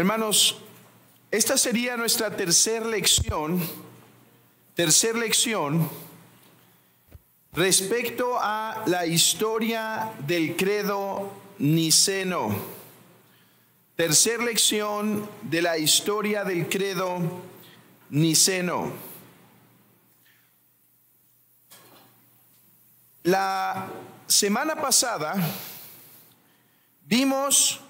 Hermanos, esta sería nuestra tercera lección respecto a la historia del credo niceno. Tercera lección de la historia del credo niceno. La semana pasada vimos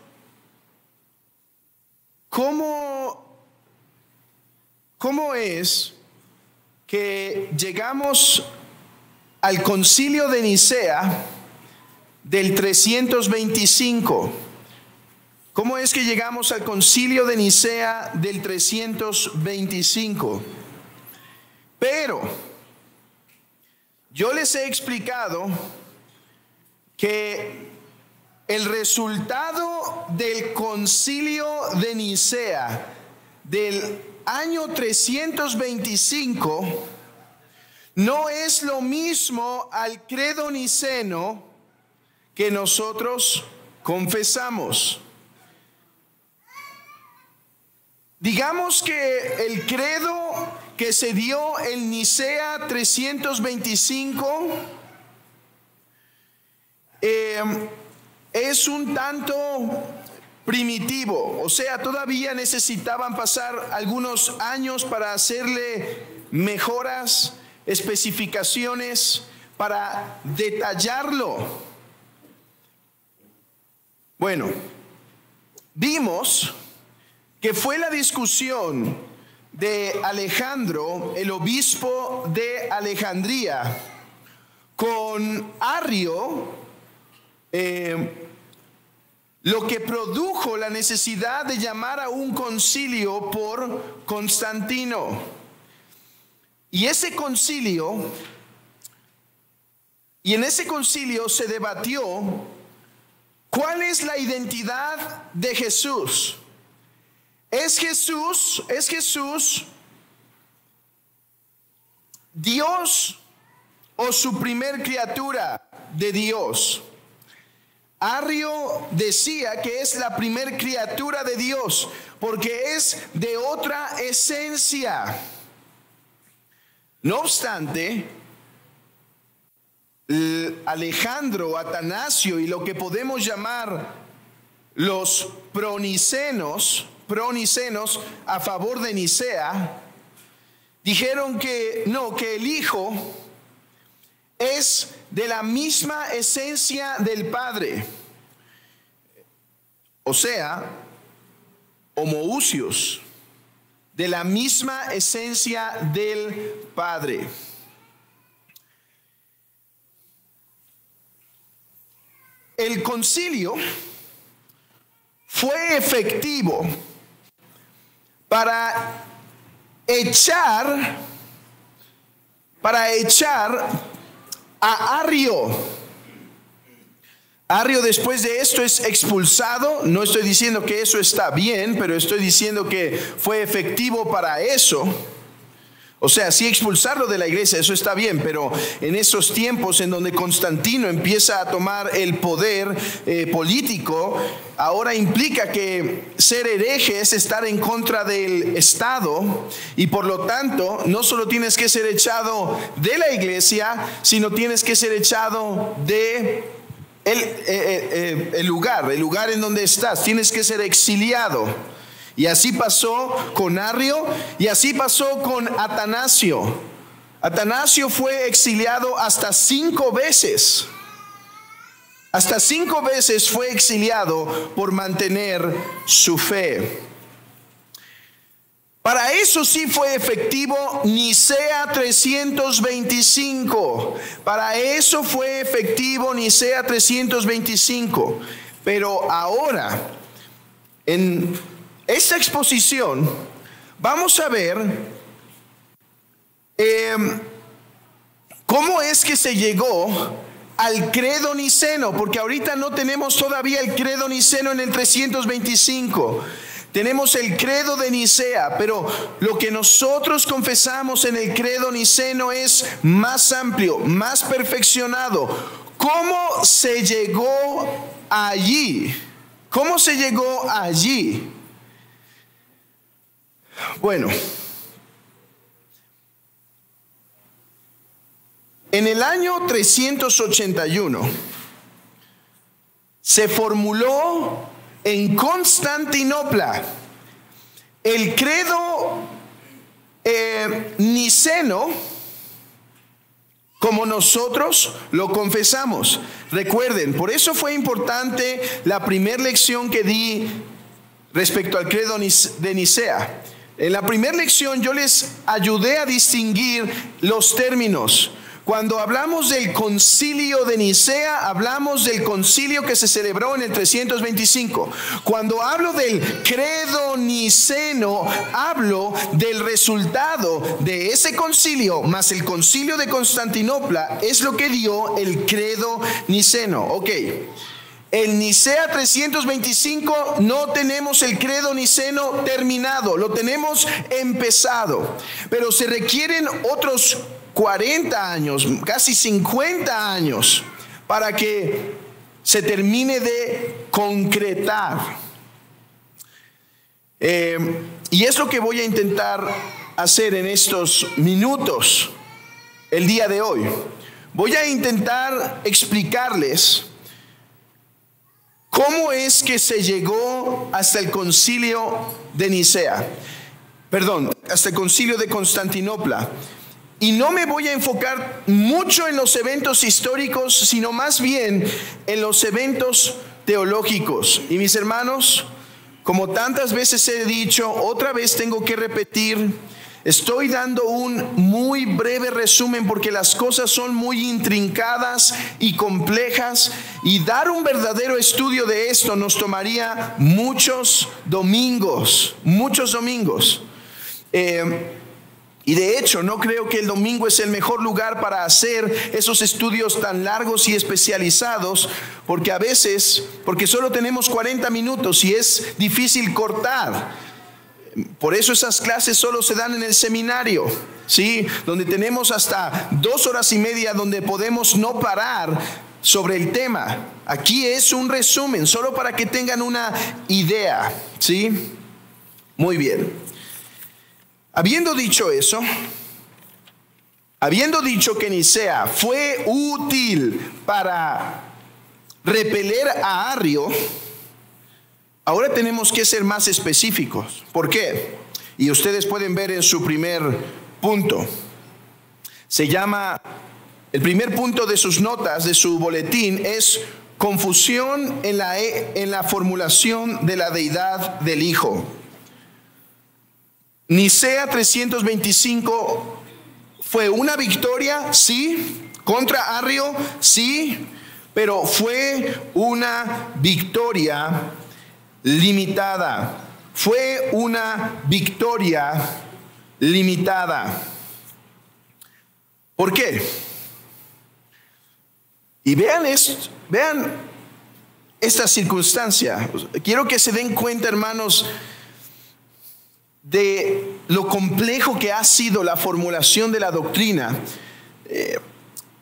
cómo es que llegamos al Concilio de Nicea del 325. ¿Cómo es que llegamos al Concilio de Nicea del 325? Pero yo les he explicado que el resultado del Concilio de Nicea del año 325 no es lo mismo al credo niceno que nosotros confesamos. Digamos que el credo que se dio en Nicea 325 es un tanto primitivo, o sea, todavía necesitaban pasar algunos años para hacerle mejoras, especificaciones, para detallarlo. Bueno, vimos que fue la discusión de Alejandro, el obispo de Alejandría, con Arrio, lo que produjo la necesidad de llamar a un concilio por Constantino. Y en ese concilio se debatió cuál es la identidad de Jesús. ¿Es Jesús Dios o su primer criatura de Dios? Arrio decía que es la primer criatura de Dios porque es de otra esencia. No obstante, Alejandro, Atanasio y lo que podemos llamar los pronicenos a favor de Nicea, dijeron que no, que el Hijo es de la misma esencia del Padre, o sea, homoousios, de la misma esencia del Padre. El concilio fue efectivo para echar a Arrio. Arrio después de esto es expulsado. No estoy diciendo que eso está bien, pero estoy diciendo que fue efectivo para eso. O sea, sí expulsarlo de la iglesia, eso está bien, pero en esos tiempos en donde Constantino empieza a tomar el poder político, ahora implica que ser hereje es estar en contra del Estado, y por lo tanto no solo tienes que ser echado de la iglesia, sino tienes que ser echado de el lugar en donde estás. Tienes que ser exiliado. Y así pasó con Arrio y así pasó con Atanasio. Atanasio fue exiliado hasta 5 veces. Hasta 5 veces fue exiliado por mantener su fe. Para eso sí fue efectivo Nicea 325. Para eso fue efectivo Nicea 325. Pero ahora, en esta exposición, vamos a ver cómo es que se llegó al credo niceno, porque ahorita no tenemos todavía el credo niceno en el 325. Tenemos el credo de Nicea, pero lo que nosotros confesamos en el credo niceno es más amplio, más perfeccionado. ¿Cómo se llegó allí? ¿Cómo se llegó allí? Bueno, en el año 381 se formuló en Constantinopla el credo niceno, como nosotros lo confesamos. Recuerden, por eso fue importante la primera lección que di respecto al credo de Nicea. En la primera lección yo les ayudé a distinguir los términos. Cuando hablamos del concilio de Nicea, hablamos del concilio que se celebró en el 325. Cuando hablo del credo niceno, hablo del resultado de ese concilio, más el concilio de Constantinopla, es lo que dio el credo niceno. Ok. El Nicea 325 no tenemos el credo niceno terminado, lo tenemos empezado, pero se requieren otros 40 años, casi 50 años, para que se termine de concretar. Y es lo que voy a intentar hacer en estos minutos, el día de hoy. Voy a intentar explicarles cómo es que se llegó hasta el concilio de Nicea, hasta el concilio de Constantinopla. Y no me voy a enfocar mucho en los eventos históricos, sino más bien en los eventos teológicos. Y mis hermanos, como tantas veces he dicho, otra vez tengo que repetir, estoy dando un muy breve resumen porque las cosas son muy intrincadas y complejas, y dar un verdadero estudio de esto nos tomaría muchos domingos. Y de hecho no creo que el domingo es el mejor lugar para hacer esos estudios tan largos y especializados, porque solo tenemos 40 minutos y es difícil cortar. Por eso esas clases solo se dan en el seminario, ¿sí? Donde tenemos hasta 2 horas y media donde podemos no parar sobre el tema. Aquí es un resumen, solo para que tengan una idea, ¿sí? Muy bien. Habiendo dicho eso, habiendo dicho que Nicea fue útil para repeler a Arrio, ahora tenemos que ser más específicos. ¿Por qué? Y ustedes pueden ver en su primer punto. Se llama, el primer punto de sus notas, de su boletín, es confusión en la formulación de la deidad del Hijo. Nicea 325 fue una victoria, sí, contra Arrio, sí, pero fue una victoria limitada. Fue una victoria limitada. ¿Por qué? Y vean esta circunstancia. Quiero que se den cuenta, hermanos, de lo complejo que ha sido la formulación de la doctrina,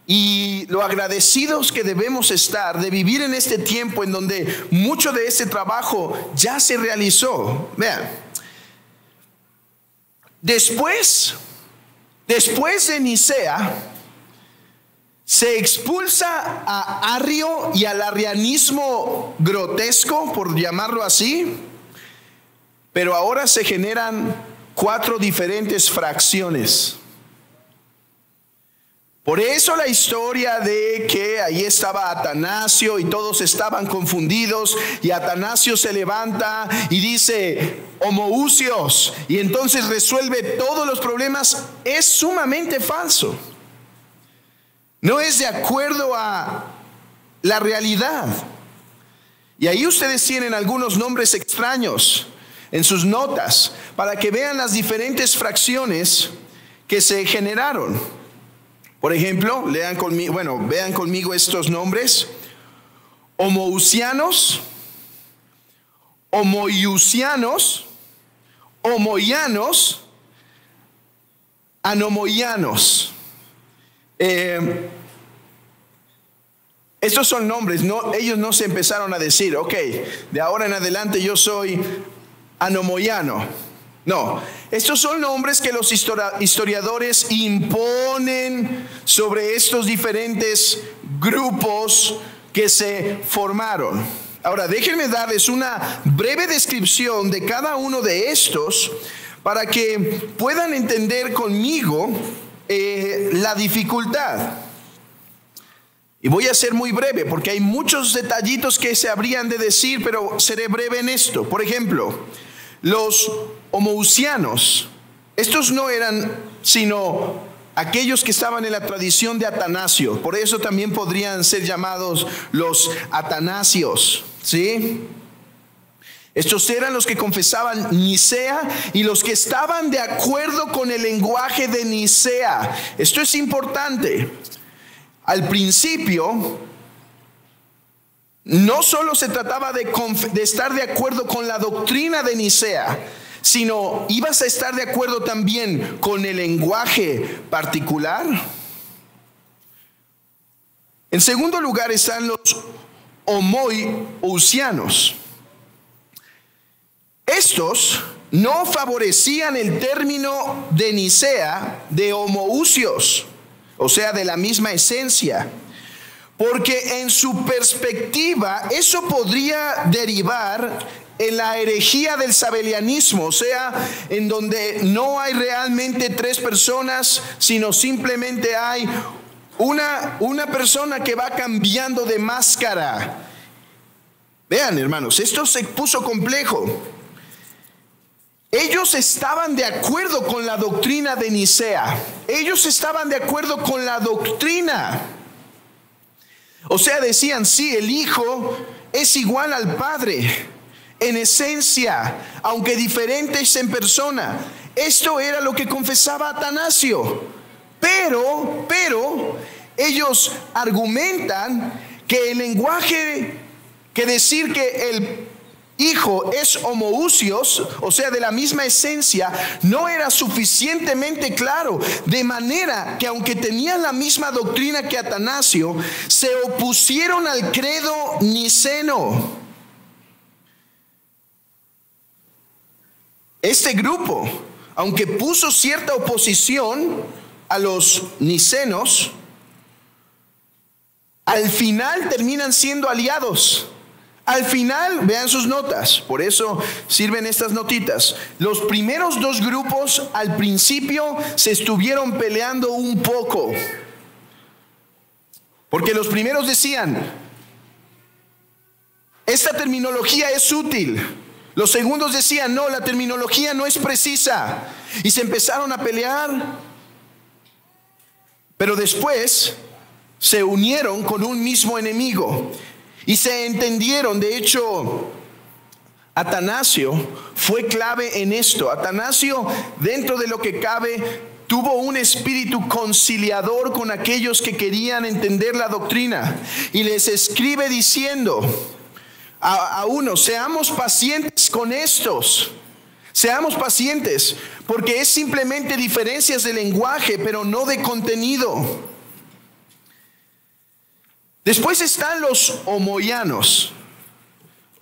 y lo agradecidos que debemos estar de vivir en este tiempo en donde mucho de este trabajo ya se realizó. Vean, después de Nicea se expulsa a Arrio y al arrianismo grotesco, por llamarlo así. Pero ahora se generan 4 diferentes fracciones. Por eso la historia de que ahí estaba Atanasio y todos estaban confundidos, y Atanasio se levanta y dice homoousios, y entonces resuelve todos los problemas, es sumamente falso. No es de acuerdo a la realidad. Y ahí ustedes tienen algunos nombres extraños en sus notas, para que vean las diferentes fracciones que se generaron. Por ejemplo, vean conmigo estos nombres: homousianos, homoiusianos, homoianos, anomoianos. Estos son nombres, ellos no se empezaron a decir, ok, de ahora en adelante yo soy anomoiano. No, estos son nombres que los historiadores imponen sobre estos diferentes grupos que se formaron. Ahora, déjenme darles una breve descripción de cada uno de estos para que puedan entender conmigo la dificultad. Y voy a ser muy breve porque hay muchos detallitos que se habrían de decir, pero seré breve en esto. Por ejemplo, los homoousianos, estos no eran sino aquellos que estaban en la tradición de Atanasio. Por eso también podrían ser llamados los atanasios, ¿sí? Estos eran los que confesaban Nicea y los que estaban de acuerdo con el lenguaje de Nicea. Esto es importante. Al principio, no solo se trataba de estar de acuerdo con la doctrina de Nicea, sino ibas a estar de acuerdo también con el lenguaje particular. En segundo lugar están los homoousianos. Estos no favorecían el término de Nicea de homoousios, o sea, de la misma esencia, porque en su perspectiva eso podría derivar en la herejía del sabelianismo, o sea, en donde no hay realmente tres personas, sino simplemente hay una persona que va cambiando de máscara. Vean, hermanos, esto se puso complejo. Ellos estaban de acuerdo con la doctrina de Nicea. Ellos estaban de acuerdo con la doctrina. O sea, decían, sí, el Hijo es igual al Padre en esencia, aunque diferentes en persona. Esto era lo que confesaba Atanasio. Pero ellos argumentan que el lenguaje, que decir que el Hijo es homoousios, o sea, de la misma esencia, no era suficientemente claro, de manera que aunque tenían la misma doctrina que Atanasio, se opusieron al credo niceno. Este grupo, aunque puso cierta oposición a los nicenos, al final terminan siendo aliados. Al final, vean sus notas, por eso sirven estas notitas. Los primeros dos grupos al principio se estuvieron peleando un poco, porque los primeros decían, esta terminología es útil. Los segundos decían, no, la terminología no es precisa. Y se empezaron a pelear, pero después se unieron con un mismo enemigo. Y se entendieron. De hecho, Atanasio fue clave en esto. Atanasio, dentro de lo que cabe, tuvo un espíritu conciliador con aquellos que querían entender la doctrina. Y les escribe diciendo a unos, seamos pacientes con estos. Seamos pacientes, porque es simplemente diferencias de lenguaje, pero no de contenido. Después están los homoianos.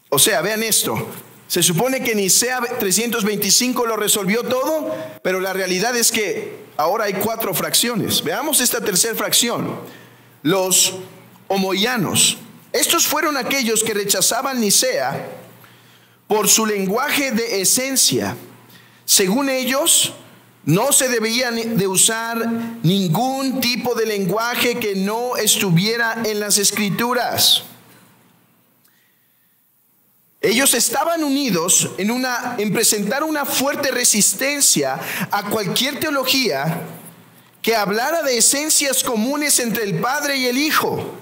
O sea, vean esto. Se supone que Nicea 325 lo resolvió todo, pero la realidad es que ahora hay 4 fracciones. Veamos esta tercera fracción. Los homoianos. Estos fueron aquellos que rechazaban Nicea por su lenguaje de esencia. Según ellos, no se debía de usar ningún tipo de lenguaje que no estuviera en las Escrituras. Ellos estaban unidos en presentar una fuerte resistencia a cualquier teología que hablara de esencias comunes entre el Padre y el Hijo.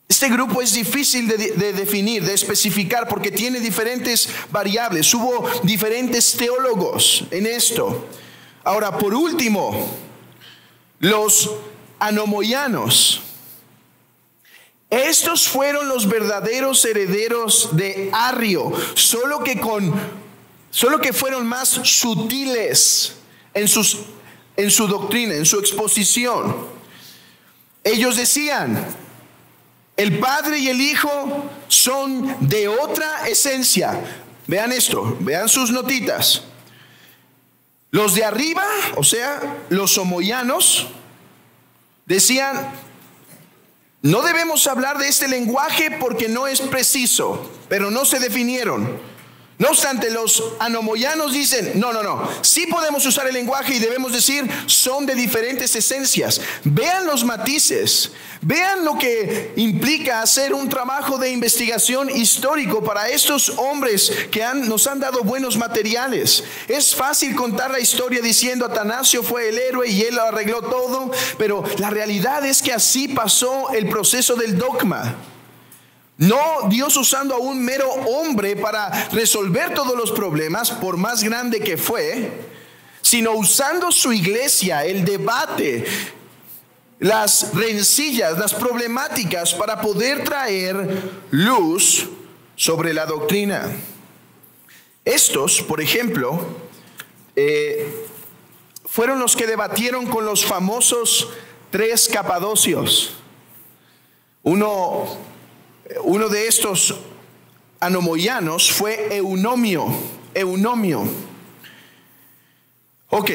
Este grupo es difícil de definir, de especificar, porque tiene diferentes variables. Hubo diferentes teólogos en esto. Ahora, por último, los anomoianos. Estos fueron los verdaderos herederos de Arrio, solo que fueron más sutiles en su doctrina, en su exposición. Ellos decían, el Padre y el Hijo son de otra esencia. Vean esto, vean sus notitas. Los de arriba, o sea, los omoyanos, decían, no debemos hablar de este lenguaje porque no es preciso, pero no se definieron. No obstante, los anomoyanos dicen, no, sí podemos usar el lenguaje y debemos decir, son de diferentes esencias. Vean los matices, vean lo que implica hacer un trabajo de investigación histórico para estos hombres que nos han dado buenos materiales. Es fácil contar la historia diciendo, Atanasio fue el héroe y él lo arregló todo, pero la realidad es que así pasó el proceso del dogma. No Dios usando a un mero hombre para resolver todos los problemas, por más grande que fue, sino usando su iglesia, el debate, las rencillas, las problemáticas para poder traer luz sobre la doctrina. Estos, por ejemplo, fueron los que debatieron con los famosos 3 capadocios. Uno de estos anomoyanos fue Eunomio. Ok.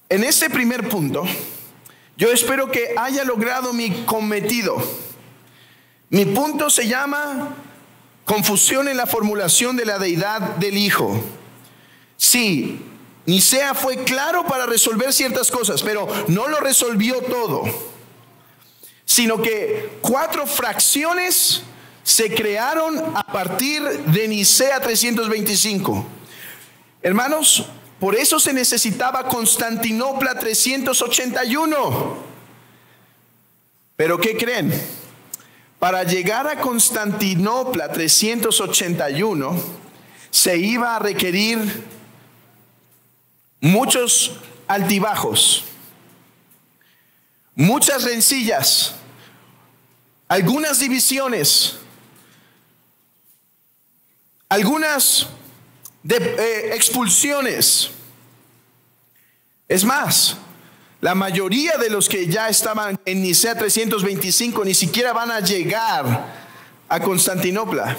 En este primer punto, yo espero que haya logrado mi cometido. Mi punto se llama confusión en la formulación de la deidad del Hijo. Sí, Nicea fue claro para resolver ciertas cosas, pero no lo resolvió todo, sino que 4 fracciones se crearon a partir de Nicea 325. Hermanos, por eso se necesitaba Constantinopla 381. ¿Pero qué creen? Para llegar a Constantinopla 381 se iba a requerir muchos altibajos, muchas rencillas, algunas divisiones, algunas expulsiones. Es más, la mayoría de los que ya estaban en Nicea 325 ni siquiera van a llegar a Constantinopla.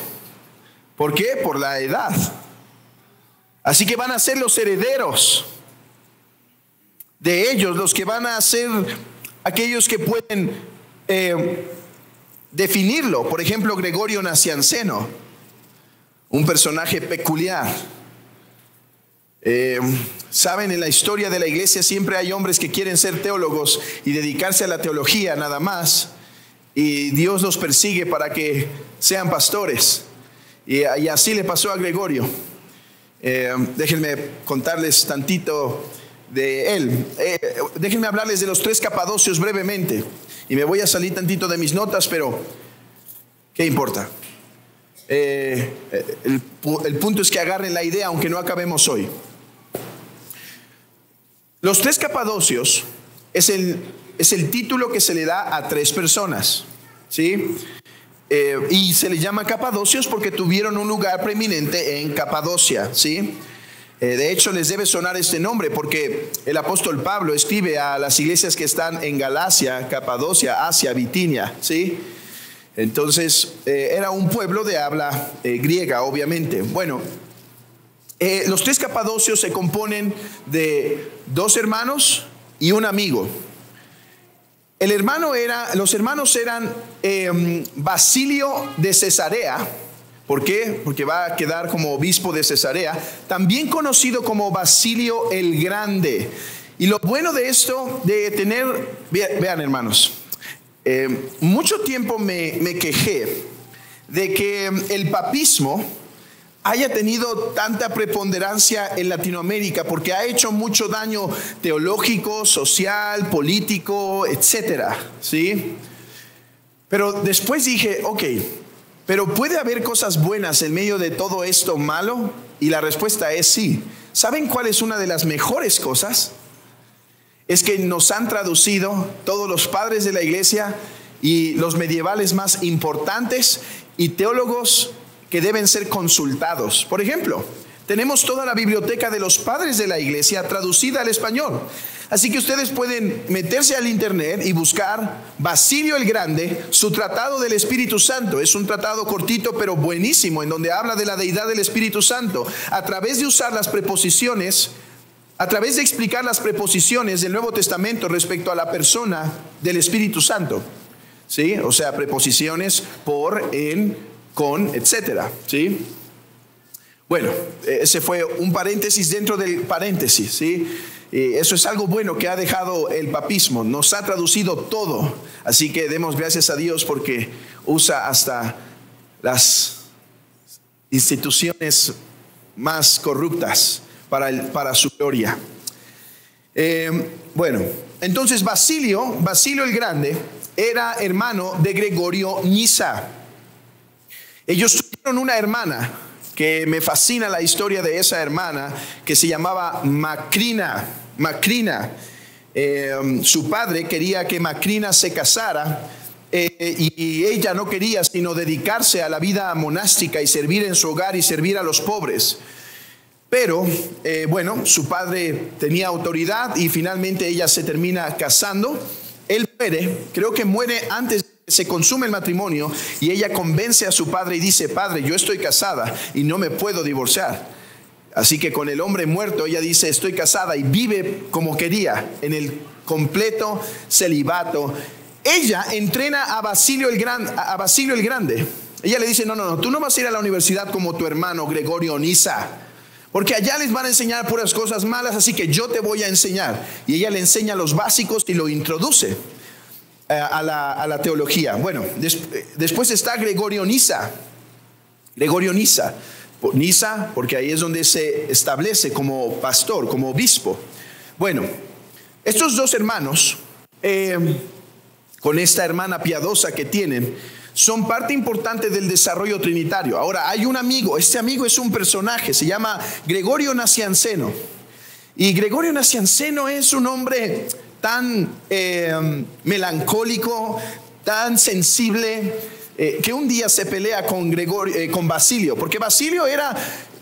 ¿Por qué? Por la edad. Así que van a ser los herederos de ellos, los que van a ser aquellos que pueden definirlo. Por ejemplo, Gregorio Nacianceno, un personaje peculiar. Saben, en la historia de la iglesia siempre hay hombres que quieren ser teólogos y dedicarse a la teología nada más, y Dios los persigue para que sean pastores, y así le pasó a Gregorio. Déjenme contarles tantito de él. Déjenme hablarles de los 3 capadocios brevemente, y me voy a salir tantito de mis notas, pero ¿qué importa? El punto es que agarren la idea, aunque no acabemos hoy. Los 3 capadocios es el título que se le da a 3 personas, ¿sí? Y se les llama capadocios porque tuvieron un lugar preeminente en Capadocia, ¿sí? De hecho, les debe sonar este nombre porque el apóstol Pablo escribe a las iglesias que están en Galacia, Capadocia, Asia, Bitinia, ¿sí? Entonces, era un pueblo de habla griega, obviamente. Bueno, los 3 capadocios se componen de 2 hermanos y un amigo. Los hermanos eran Basilio de Cesarea. ¿Por qué? Porque va a quedar como obispo de Cesarea, también conocido como Basilio el Grande. Y lo bueno de esto, de tener, vean hermanos, mucho tiempo me quejé de que el papismo haya tenido tanta preponderancia en Latinoamérica, porque ha hecho mucho daño teológico, social, político, etcétera, ¿sí? Pero después dije, ok, pero ¿puede haber cosas buenas en medio de todo esto malo? Y la respuesta es sí. ¿Saben cuál es una de las mejores cosas? Es que nos han traducido todos los padres de la iglesia y los medievales más importantes y teólogos que deben ser consultados. Por ejemplo, tenemos toda la biblioteca de los padres de la iglesia traducida al español. Así que ustedes pueden meterse al internet y buscar Basilio el Grande, su tratado del Espíritu Santo. Es un tratado cortito pero buenísimo, en donde habla de la deidad del Espíritu Santo a través de usar las preposiciones, a través de explicar las preposiciones del Nuevo Testamento respecto a la persona del Espíritu Santo. ¿Sí? O sea, preposiciones por, en, con, etcétera. ¿Sí? Bueno, ese fue un paréntesis dentro del paréntesis, ¿sí? Eso es algo bueno que ha dejado el papismo. Nos ha traducido todo. Así que demos gracias a Dios porque usa hasta las instituciones más corruptas para su gloria. Bueno, entonces Basilio el Grande era hermano de Gregorio Nyssa. Ellos tuvieron una hermana que me fascina la historia de esa hermana, que se llamaba Macrina. Su padre quería que Macrina se casara y ella no quería sino dedicarse a la vida monástica y servir en su hogar y servir a los pobres. Pero bueno, su padre tenía autoridad y finalmente ella se termina casando. Él muere, creo que muere antes de que se consume el matrimonio, y ella convence a su padre y dice: padre, yo estoy casada y no me puedo divorciar. Así que con el hombre muerto ella dice: estoy casada, y vive como quería, en el completo celibato. Ella entrena a Basilio el Grande. Ella le dice: no, tú no vas a ir a la universidad como tu hermano Gregorio Nyssa, porque allá les van a enseñar puras cosas malas, así que yo te voy a enseñar. Y ella le enseña los básicos y lo introduce a la teología. Bueno, después está Gregorio Nyssa. Nyssa, porque ahí es donde se establece como pastor, como obispo. Bueno, estos dos hermanos, con esta hermana piadosa que tienen, son parte importante del desarrollo trinitario. Ahora, hay un amigo, este amigo es un personaje, se llama Gregorio Nacianceno. Y Gregorio Nacianceno es un hombre tan melancólico, tan sensible, que un día se pelea con Basilio, porque Basilio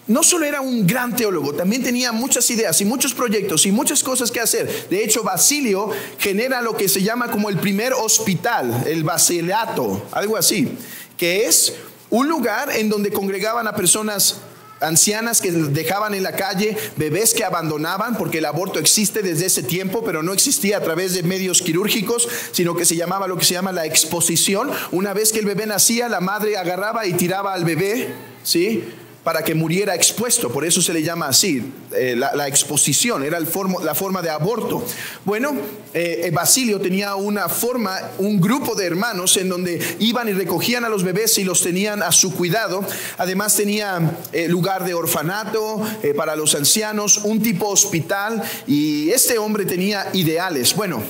no solo era un gran teólogo, también tenía muchas ideas y muchos proyectos y muchas cosas que hacer. De hecho, Basilio genera lo que se llama como el primer hospital, el Basileato, algo así, que es un lugar en donde congregaban a personas ancianas que dejaban en la calle, bebés que abandonaban, porque el aborto existe desde ese tiempo, pero no existía a través de medios quirúrgicos, sino que se llamaba lo que se llama la exposición. Una vez que el bebé nacía, la madre agarraba y tiraba al bebé, ¿sí?, para que muriera expuesto. Por eso se le llama así, la exposición, era la forma de aborto. Bueno, Basilio tenía un grupo de hermanos en donde iban y recogían a los bebés y los tenían a su cuidado. Además tenía lugar de orfanato para los ancianos, un tipo hospital, y este hombre tenía ideales. Bueno,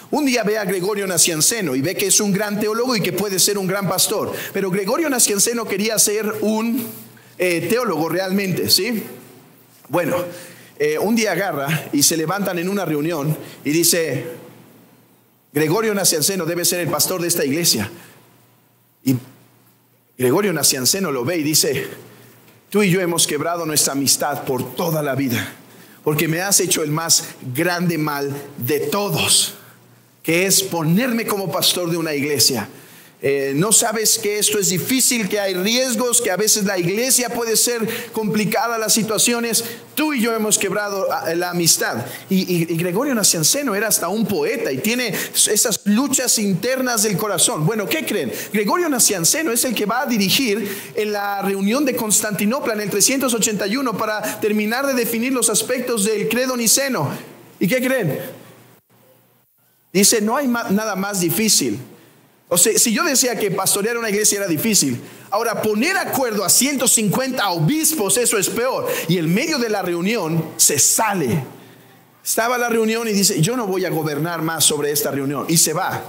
un día ve a Gregorio Nacianceno y ve que es un gran teólogo y que puede ser un gran pastor, pero Gregorio Nacianceno quería ser un teólogo realmente, ¿sí? Bueno, un día agarra y se levantan en una reunión y dice: Gregorio Nacianceno debe ser el pastor de esta iglesia. Y Gregorio Nacianceno lo ve y dice: tú y yo hemos quebrado nuestra amistad por toda la vida, porque me has hecho el más grande mal de todos, que es ponerme como pastor de una iglesia. No sabes que esto es difícil, que hay riesgos, que a veces la iglesia puede ser complicada las situaciones. Tú y yo hemos quebrado la amistad. Y Gregorio Nacianceno era hasta un poeta y tiene esas luchas internas del corazón. Bueno, ¿qué creen? Gregorio Nacianceno es el que va a dirigir en la reunión de Constantinopla en el 381 para terminar de definir los aspectos del credo niceno. ¿Y qué creen? Dice: no hay nada más difícil. O sea, si yo decía que pastorear una iglesia era difícil, ahora poner de acuerdo a 150 obispos, eso es peor. Y en medio de la reunión se sale. Estaba la reunión y dice: yo no voy a gobernar más sobre esta reunión, y se va.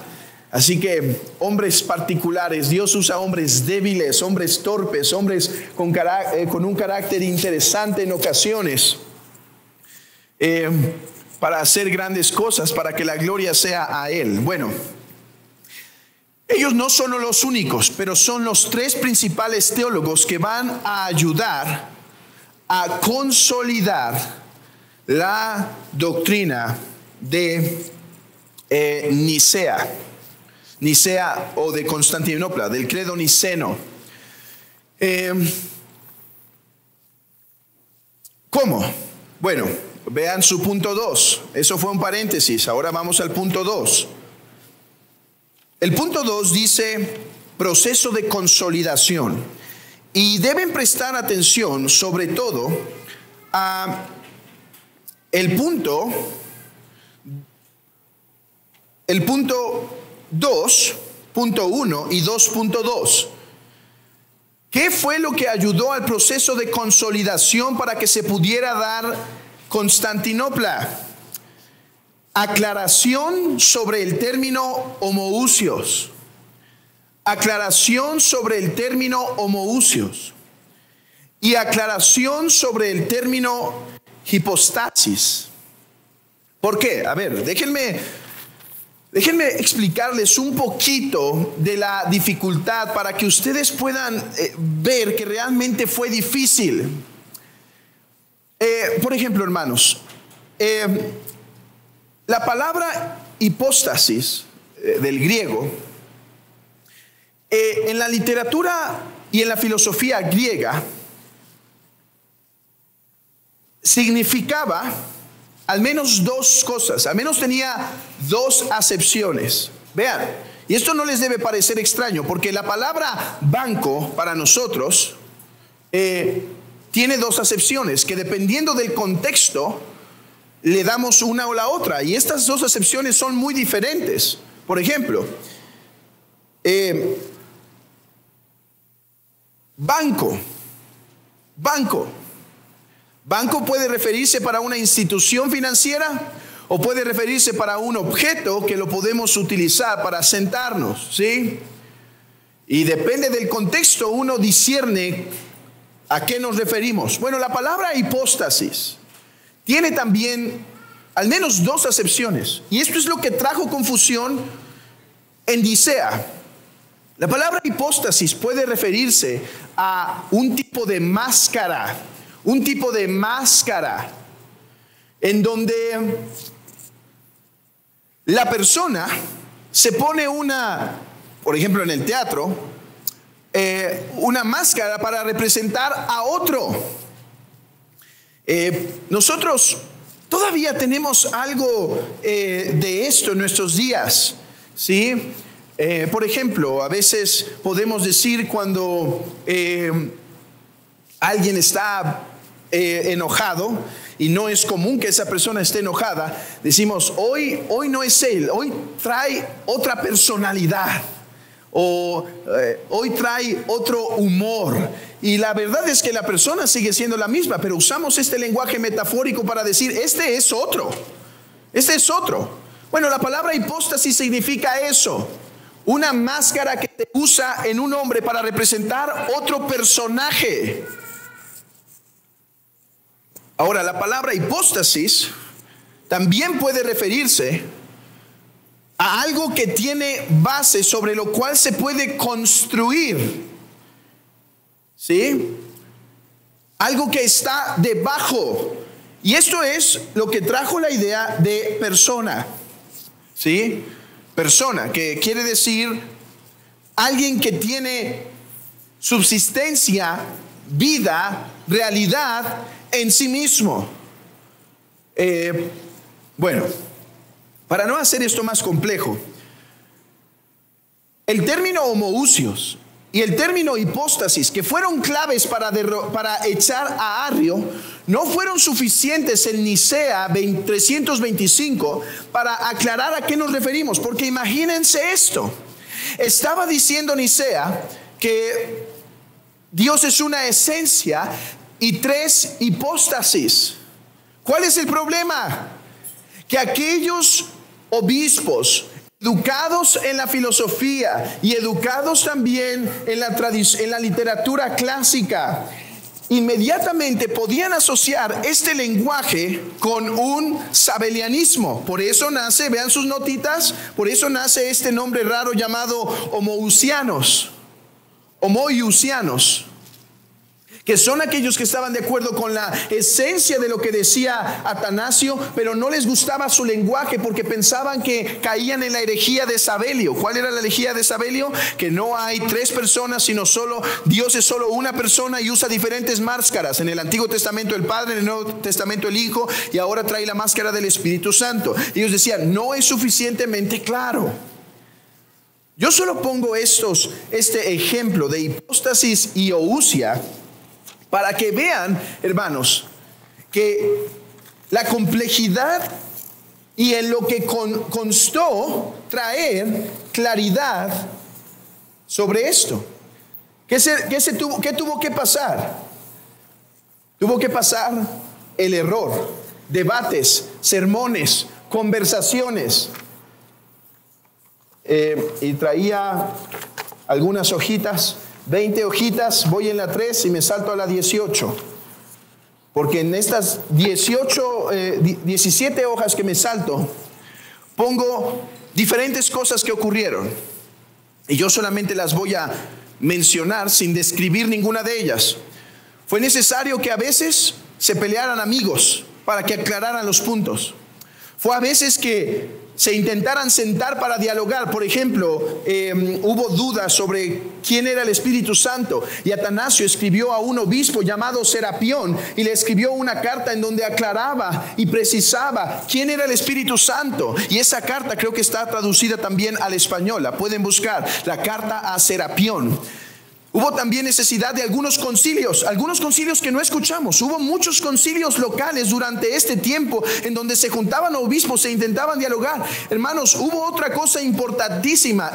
Así que hombres particulares, Dios usa hombres débiles, hombres torpes, hombres con un carácter interesante en ocasiones, para hacer grandes cosas, para que la gloria sea a Él. Bueno, ellos no son los únicos, pero son los tres principales teólogos que van a ayudar a consolidar la doctrina de Nicea o de Constantinopla, del credo niceno. ¿Cómo? Bueno, vean su punto 2. Eso fue un paréntesis. Ahora vamos al punto 2. El punto 2 dice proceso de consolidación. Y deben prestar atención sobre todo a el punto 2, punto 1 y 2.2. ¿Qué fue lo que ayudó al proceso de consolidación para que se pudiera dar Constantinopla? Aclaración sobre el término homoousios. Aclaración sobre el término homoousios. Y aclaración sobre el término hipostasis. ¿Por qué? A ver, déjenme explicarles un poquito de la dificultad para que ustedes puedan ver que realmente fue difícil. Por ejemplo, hermanos, la palabra hipóstasis del griego, en la literatura y en la filosofía griega, significaba al menos dos cosas, al menos tenía dos acepciones. Vean, y esto no les debe parecer extraño, porque la palabra banco para nosotros tiene dos acepciones, que dependiendo del contexto le damos una o la otra, y estas dos acepciones son muy diferentes. Por ejemplo, banco puede referirse para una institución financiera o puede referirse para un objeto que lo podemos utilizar para sentarnos, ¿sí? Y depende del contexto, uno discierne a qué nos referimos. Bueno, la palabra hipóstasis tiene también al menos dos acepciones, y esto es lo que trajo confusión en Nicea. La palabra hipóstasis puede referirse a un tipo de máscara, en donde la persona se pone por ejemplo en el teatro, una máscara para representar a otro. Nosotros todavía tenemos algo de esto en nuestros días, ¿sí? Por ejemplo, a veces podemos decir cuando alguien está enojado, y no es común que esa persona esté enojada, decimos, hoy no es él, hoy trae otra personalidad, o hoy trae otro humor. Y la verdad es que la persona sigue siendo la misma, pero usamos este lenguaje metafórico para decir, este es otro. Bueno, la palabra hipóstasis significa eso, una máscara que se usa en un hombre para representar otro personaje. Ahora, la palabra hipóstasis también puede referirse a algo que tiene base sobre lo cual se puede construir, ¿sí? Algo que está debajo. Y esto es lo que trajo la idea de persona, ¿sí? Persona, que quiere decir alguien que tiene subsistencia, vida, realidad en sí mismo. Bueno, para no hacer esto más complejo, el término homoousios y el término hipóstasis, que fueron claves para echar a Arrio, no fueron suficientes en Nicea 325 para aclarar a qué nos referimos. Porque imagínense esto, estaba diciendo Nicea que Dios es una esencia y tres hipóstasis. ¿Cuál es el problema? Que aquellos obispos educados en la filosofía y educados también en la literatura clásica, inmediatamente podían asociar este lenguaje con un sabelianismo. Por eso nace, vean sus notitas, por eso nace este nombre raro llamado homoousianos, que son aquellos que estaban de acuerdo con la esencia de lo que decía Atanasio, pero no les gustaba su lenguaje porque pensaban que caían en la herejía de Sabelio. ¿Cuál era la herejía de Sabelio? Que no hay tres personas, sino solo Dios es solo una persona y usa diferentes máscaras. En el Antiguo Testamento el Padre, en el Nuevo Testamento el Hijo, y ahora trae la máscara del Espíritu Santo. Ellos decían, no es suficientemente claro. Yo solo pongo este ejemplo de hipóstasis y ousia para que vean, hermanos, que la complejidad y en lo que constó traer claridad sobre esto. ¿Qué tuvo que pasar? Tuvo que pasar el error, debates, sermones, conversaciones. Y traía algunas hojitas, 20 hojitas, voy en la 3 y me salto a la 18. Porque en estas 17 hojas que me salto, pongo diferentes cosas que ocurrieron. Y yo solamente las voy a mencionar sin describir ninguna de ellas. Fue necesario que a veces se pelearan amigos para que aclararan los puntos. Fue a veces que se intentaran sentar para dialogar. Por ejemplo, hubo dudas sobre quién era el Espíritu Santo, y Atanasio escribió a un obispo llamado Serapión y le escribió una carta en donde aclaraba y precisaba quién era el Espíritu Santo, y esa carta creo que está traducida también al español. La pueden buscar, la carta a Serapión. Hubo también necesidad de algunos concilios que no escuchamos. Hubo muchos concilios locales durante este tiempo en donde se juntaban obispos, se intentaban dialogar. Hermanos, hubo otra cosa importantísima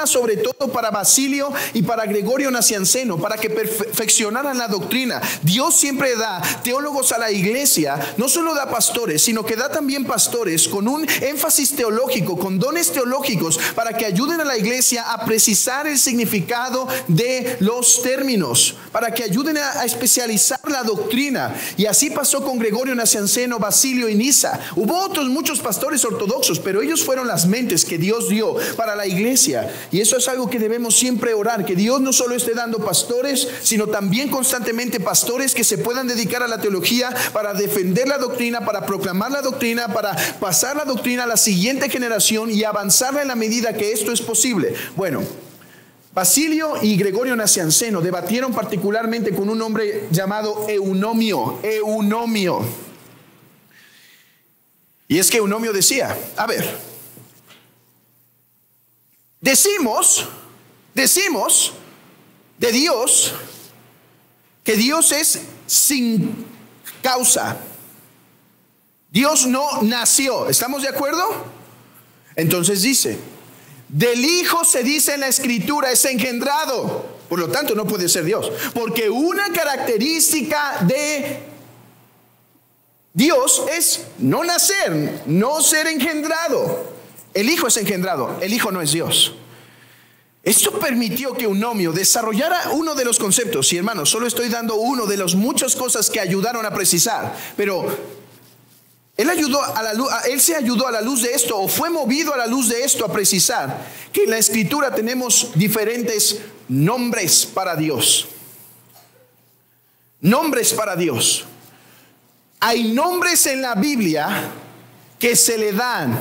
sobre todo para Basilio y para Gregorio Nacianceno, para que perfeccionaran la doctrina. Dios siempre da teólogos a la iglesia, no solo da pastores, sino que da también pastores con un énfasis teológico, con dones teológicos, para que ayuden a la iglesia a precisar el significado de los términos, para que ayuden a especializar la doctrina. Y así pasó con Gregorio Nacianceno, Basilio y Niza. Hubo otros muchos pastores ortodoxos, pero ellos fueron las mentes que Dios dio para la iglesia. Y eso es algo que debemos siempre orar, que Dios no solo esté dando pastores, sino también constantemente pastores que se puedan dedicar a la teología para defender la doctrina, para proclamar la doctrina, para pasar la doctrina a la siguiente generación y avanzarla en la medida que esto es posible. Bueno, Basilio y Gregorio Nacianceno debatieron particularmente con un hombre llamado Eunomio. Y es que Eunomio decía, a ver, decimos de Dios que Dios es sin causa. Dios no nació, ¿estamos de acuerdo? Entonces dice, del Hijo se dice en la Escritura, es engendrado. Por lo tanto no puede ser Dios, porque una característica de Dios es no nacer, no ser engendrado. El Hijo es engendrado, el Hijo no es Dios. Esto permitió que Eunomio desarrollara uno de los conceptos. Y hermanos, solo estoy dando uno de las muchas cosas que ayudaron a precisar, pero él se ayudó a la luz de esto, o fue movido a la luz de esto, a precisar que en la Escritura tenemos diferentes nombres para Dios. Nombres para Dios. Hay nombres en la Biblia que se le dan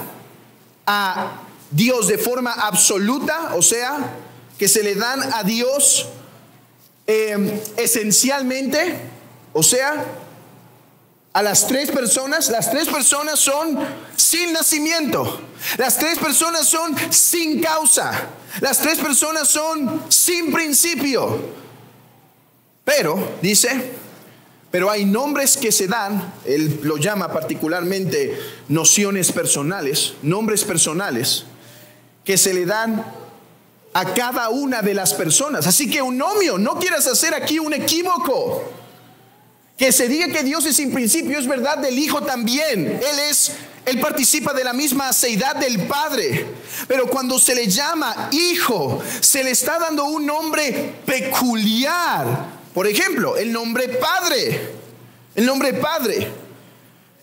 a Dios de forma absoluta, o sea, que se le dan a Dios esencialmente, o sea, a las tres personas son sin nacimiento. Las tres personas son sin causa. Las tres personas son sin principio. Pero, dice, pero hay nombres que se dan, él lo llama particularmente nociones personales, nombres personales, que se le dan a cada una de las personas. Así que Eunomio, no quieras hacer aquí un equívoco. Que se diga que Dios es sin principio es verdad del Hijo también. Él participa de la misma aceidad del Padre. Pero cuando se le llama Hijo, se le está dando un nombre peculiar. Por ejemplo, el nombre Padre. El nombre Padre.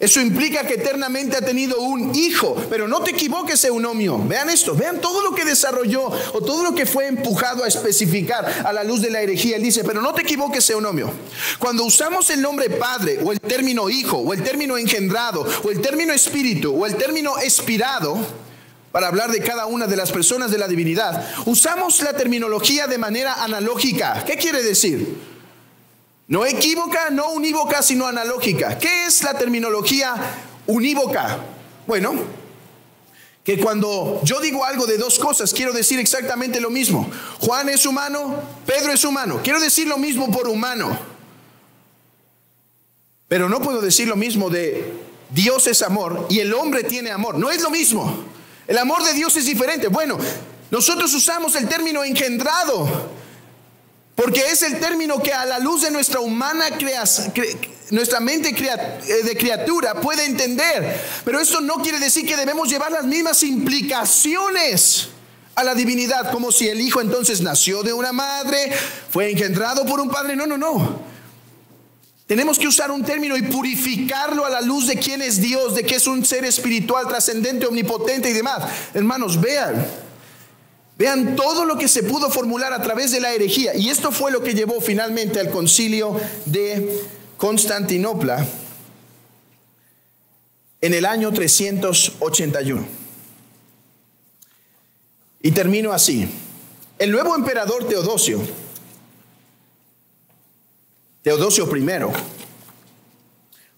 Eso implica que eternamente ha tenido un hijo. Pero no te equivoques, Eunomio. Vean esto, vean todo lo que desarrolló o todo lo que fue empujado a especificar a la luz de la herejía. Él dice, pero no te equivoques, Eunomio. Cuando usamos el nombre padre o el término hijo o el término engendrado o el término espíritu o el término expirado para hablar de cada una de las personas de la divinidad, usamos la terminología de manera analógica. ¿Qué quiere decir? No equívoca, no unívoca, sino analógica. ¿Qué es la terminología unívoca? Bueno, que cuando yo digo algo de dos cosas, quiero decir exactamente lo mismo. Juan es humano, Pedro es humano. Quiero decir lo mismo por humano. Pero no puedo decir lo mismo de Dios es amor y el hombre tiene amor. No es lo mismo. El amor de Dios es diferente. Bueno, nosotros usamos el término engendrado porque es el término que a la luz de nuestra nuestra mente de criatura puede entender. Pero esto no quiere decir que debemos llevar las mismas implicaciones a la divinidad, como si el hijo entonces nació de una madre, fue engendrado por un padre. No. Tenemos que usar un término y purificarlo a la luz de quién es Dios, de que es un ser espiritual, trascendente, omnipotente y demás. Hermanos, Vean todo lo que se pudo formular a través de la herejía. Y esto fue lo que llevó finalmente al concilio de Constantinopla en el año 381. Y termino así. El nuevo emperador Teodosio I,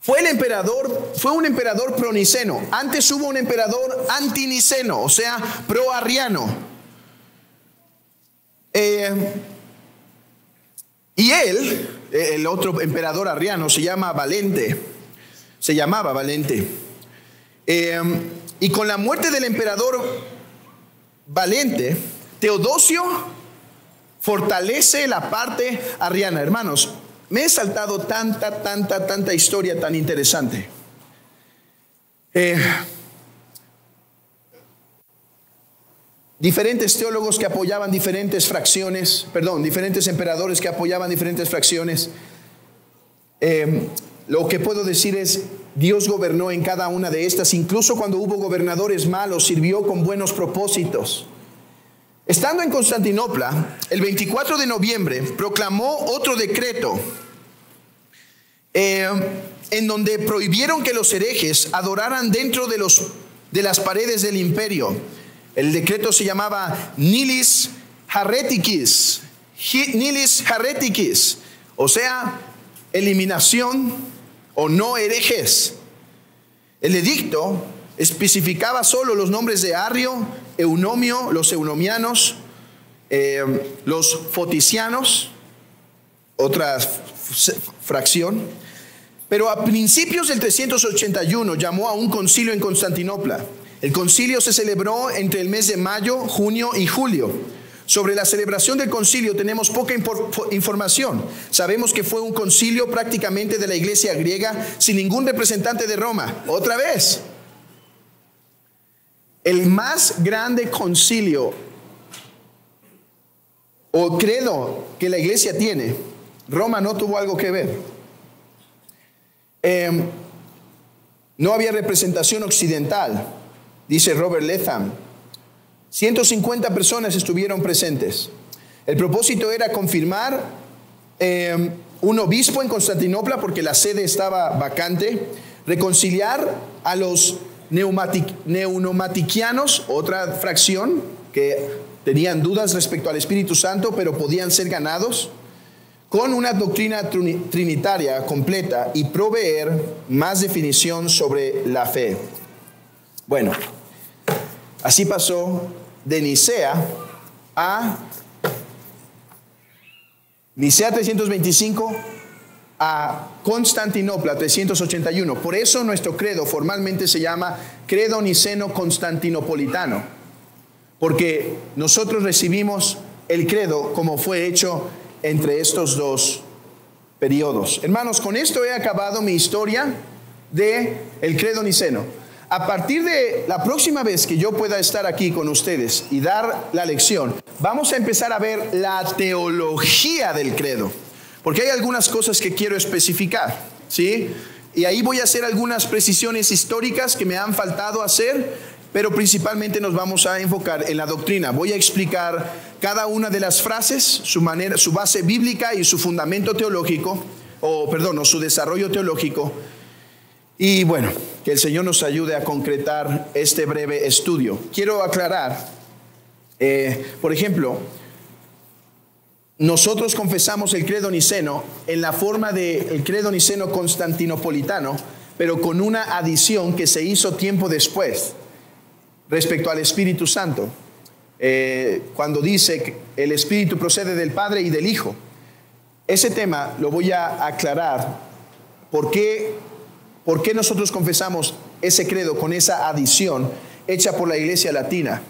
fue un emperador proniceno. Antes hubo un emperador antiniceno, o sea, proarriano. Y él, el otro emperador arriano, se llamaba Valente. Y con la muerte del emperador Valente, Teodosio fortalece la parte arriana. Hermanos, me he saltado tanta historia tan interesante. Diferentes teólogos que apoyaban diferentes emperadores que apoyaban diferentes fracciones. Lo que puedo decir es, Dios gobernó en cada una de estas, incluso cuando hubo gobernadores malos, sirvió con buenos propósitos. Estando en Constantinopla, el 24 de noviembre, proclamó otro decreto en donde prohibieron que los herejes adoraran dentro de las paredes del imperio. El decreto se llamaba Nilis Hereticis, o sea, eliminación o no herejes. El edicto especificaba solo los nombres de Arrio, Eunomio, los eunomianos, los foticianos, otra fracción. Pero a principios del 381 llamó a un concilio en Constantinopla. El concilio se celebró entre el mes de mayo, junio y julio. Sobre la celebración del concilio tenemos poca información. Sabemos que fue un concilio prácticamente de la iglesia griega, sin ningún representante de Roma. Otra vez, el más grande concilio o credo que la iglesia tiene, Roma no tuvo algo que ver. No había representación occidental, dice Robert Letham. 150 personas estuvieron presentes. El propósito era confirmar un obispo en Constantinopla porque la sede estaba vacante, reconciliar a los neunomatiquianos, otra fracción que tenían dudas respecto al Espíritu Santo, pero podían ser ganados, con una doctrina trinitaria completa y proveer más definición sobre la fe. Bueno, así pasó de Nicea 325 a Constantinopla 381. Por eso nuestro credo formalmente se llama Credo Niceno Constantinopolitano, porque nosotros recibimos el credo como fue hecho entre estos dos periodos. Hermanos, con esto he acabado mi historia de el credo niceno. A partir de la próxima vez que yo pueda estar aquí con ustedes y dar la lección, vamos a empezar a ver la teología del credo, porque hay algunas cosas que quiero especificar, ¿sí? Y ahí voy a hacer algunas precisiones históricas que me han faltado hacer, pero principalmente nos vamos a enfocar en la doctrina. Voy a explicar cada una de las frases, su base bíblica y su fundamento teológico, o su desarrollo teológico. Y bueno, que el Señor nos ayude a concretar este breve estudio. Quiero aclarar, por ejemplo, nosotros confesamos el credo niceno en la forma del credo niceno constantinopolitano, pero con una adición que se hizo tiempo después respecto al Espíritu Santo. Cuando dice que el Espíritu procede del Padre y del Hijo. Ese tema lo voy a aclarar. ¿Por qué nosotros confesamos ese credo con esa adición hecha por la Iglesia Latina?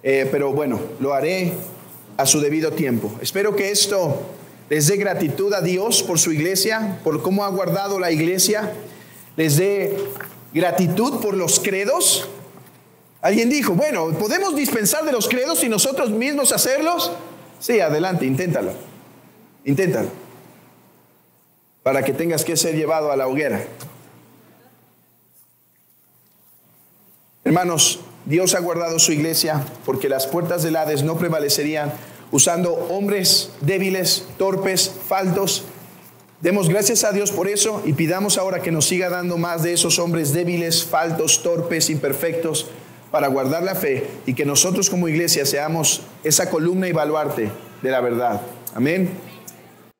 Pero bueno, lo haré a su debido tiempo. Espero que esto les dé gratitud a Dios por su iglesia, por cómo ha guardado la iglesia. Les dé gratitud por los credos. Alguien dijo, bueno, ¿podemos dispensar de los credos y nosotros mismos hacerlos? Sí, adelante, inténtalo. Inténtalo. Para que tengas que ser llevado a la hoguera. Hermanos, Dios ha guardado su iglesia porque las puertas del Hades no prevalecerían usando hombres débiles, torpes, faltos. Demos gracias a Dios por eso y pidamos ahora que nos siga dando más de esos hombres débiles, faltos, torpes, imperfectos para guardar la fe y que nosotros como iglesia seamos esa columna y baluarte de la verdad. Amén.